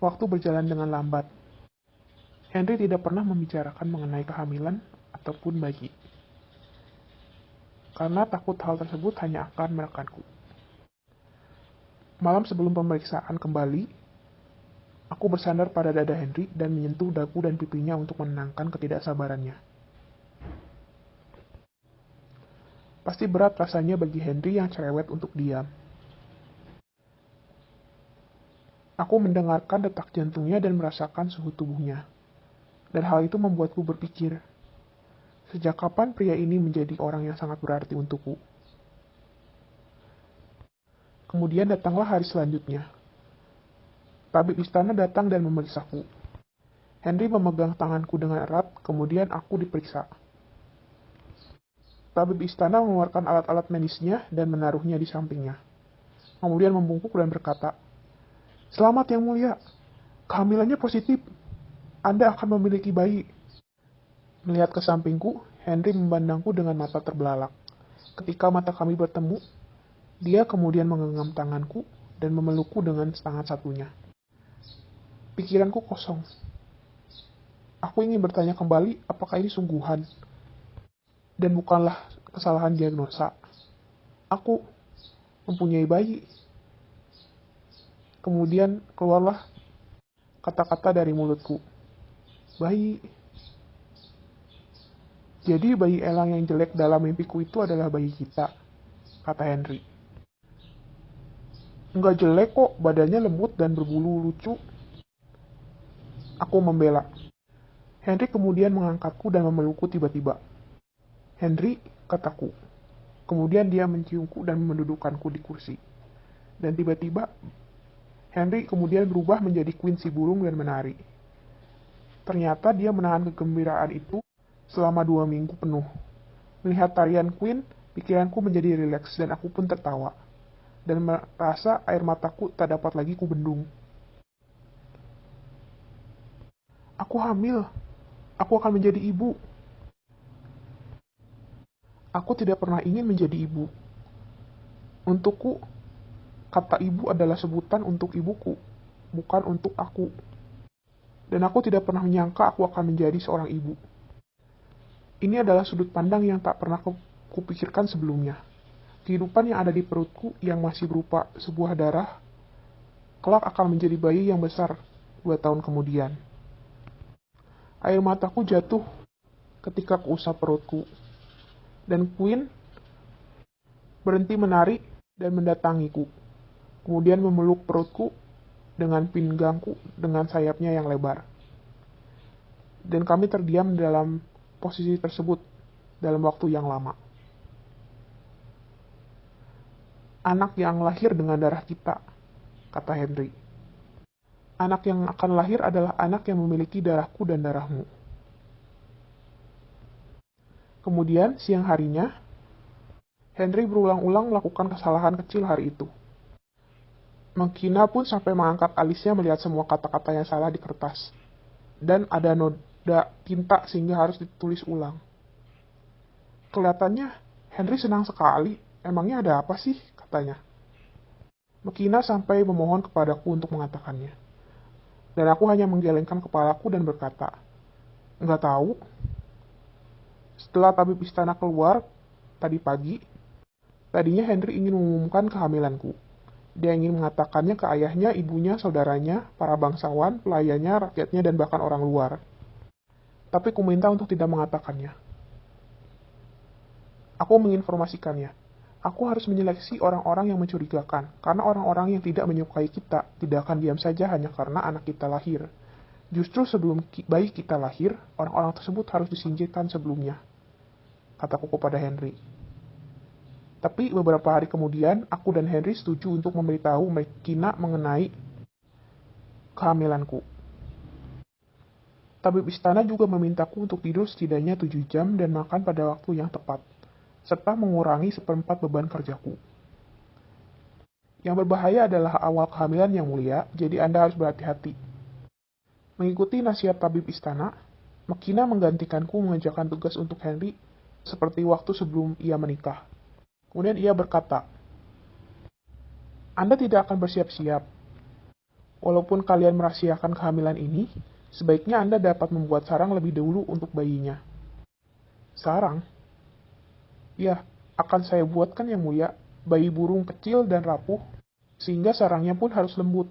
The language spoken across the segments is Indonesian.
Waktu berjalan dengan lambat. Henry tidak pernah membicarakan mengenai kehamilan ataupun bayi, karena takut hal tersebut hanya akan menekanku. Malam sebelum pemeriksaan kembali, aku bersandar pada dada Henry dan menyentuh dagu dan pipinya untuk menenangkan ketidaksabarannya. Pasti berat rasanya bagi Henry yang cerewet untuk diam. Aku mendengarkan detak jantungnya dan merasakan suhu tubuhnya. Dan hal itu membuatku berpikir, sejak kapan pria ini menjadi orang yang sangat berarti untukku? Kemudian datanglah hari selanjutnya. Tabib istana datang dan memeriksaku. Henry memegang tanganku dengan erat, kemudian aku diperiksa. Tabib istana mengeluarkan alat-alat medisnya dan menaruhnya di sampingnya. Kemudian membungkuk dan berkata, "Selamat yang mulia, kehamilannya positif. Anda akan memiliki bayi." Melihat ke sampingku, Henry memandangku dengan mata terbelalak. Ketika mata kami bertemu, dia kemudian menggenggam tanganku dan memelukku dengan tangan satunya. Pikiranku kosong. Aku ingin bertanya kembali apakah ini sungguhan dan bukanlah kesalahan diagnosa. Aku mempunyai bayi. Kemudian keluarlah kata-kata dari mulutku. Bayi. Jadi bayi elang yang jelek dalam mimpiku itu adalah bayi kita, kata Henry. Enggak jelek kok, badannya lembut dan berbulu lucu. Aku membela. Henry kemudian mengangkatku dan memelukku tiba-tiba. Henry, kataku. Kemudian dia menciumku dan mendudukkanku di kursi. Dan tiba-tiba, Henry kemudian berubah menjadi Queen si burung dan menari. Ternyata dia menahan kegembiraan itu selama 2 minggu penuh. Melihat tarian Queen, pikiranku menjadi rileks dan aku pun tertawa. Dan merasa air mataku tak dapat lagi kubendung. Aku hamil. Aku akan menjadi ibu. Aku tidak pernah ingin menjadi ibu. Untukku, kata ibu adalah sebutan untuk ibuku, bukan untuk aku. Dan aku tidak pernah menyangka aku akan menjadi seorang ibu. Ini adalah sudut pandang yang tak pernah kupikirkan sebelumnya. Kehidupan yang ada di perutku yang masih berupa sebuah darah, kelak akan menjadi bayi yang besar 2 tahun kemudian. Air mataku jatuh ketika kuusap perutku. Dan Queen berhenti menari dan mendatangiku. Kemudian memeluk perutku dengan pinggangku dengan sayapnya yang lebar. Dan kami terdiam dalam posisi tersebut dalam waktu yang lama. Anak yang lahir dengan darah kita, kata Henry. Anak yang akan lahir adalah anak yang memiliki darahku dan darahmu. Kemudian, siang harinya, Henry berulang-ulang melakukan kesalahan kecil hari itu. Mengkina pun sampai mengangkat alisnya melihat semua kata-kata yang salah di kertas. Dan ada noda tinta sehingga harus ditulis ulang. Kelihatannya Henry senang sekali. Emangnya ada apa sih? Katanya. Mekina sampai memohon kepadaku untuk mengatakannya. Dan aku hanya menggelengkan kepalaku dan berkata, "Nggak tahu." Setelah tabib istana keluar tadi pagi, tadinya Henry ingin mengumumkan kehamilanku. Dia ingin mengatakannya ke ayahnya, ibunya, saudaranya, para bangsawan, pelayannya, rakyatnya, dan bahkan orang luar. Tapi ku minta untuk tidak mengatakannya. Aku menginformasikannya. Aku harus menyeleksi orang-orang yang mencurigakan, karena orang-orang yang tidak menyukai kita tidak akan diam saja hanya karena anak kita lahir. Justru sebelum bayi kita lahir, orang-orang tersebut harus disingkirkan sebelumnya, kataku kepada Henry. Tapi beberapa hari kemudian, aku dan Henry setuju untuk memberitahu Mekina mengenai kehamilanku. Tabib istana juga memintaku untuk tidur setidaknya 7 jam dan makan pada waktu yang tepat, serta mengurangi 1/4 beban kerjaku. Yang berbahaya adalah awal kehamilan yang mulia, jadi Anda harus berhati-hati. Mengikuti nasihat tabib istana, Mekina menggantikanku mengerjakan tugas untuk Henry seperti waktu sebelum ia menikah. Kemudian ia berkata, "Anda tidak akan bersiap-siap. Walaupun kalian merahasiakan kehamilan ini, sebaiknya Anda dapat membuat sarang lebih dahulu untuk bayinya. Sarang? Ya, akan saya buatkan yang mulia, bayi burung kecil dan rapuh, sehingga sarangnya pun harus lembut.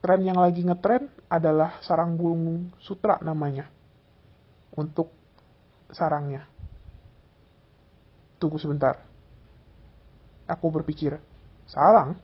Tren yang lagi ngetren adalah sarang burung sutra namanya, untuk sarangnya. Tunggu sebentar. Aku berpikir, sarang?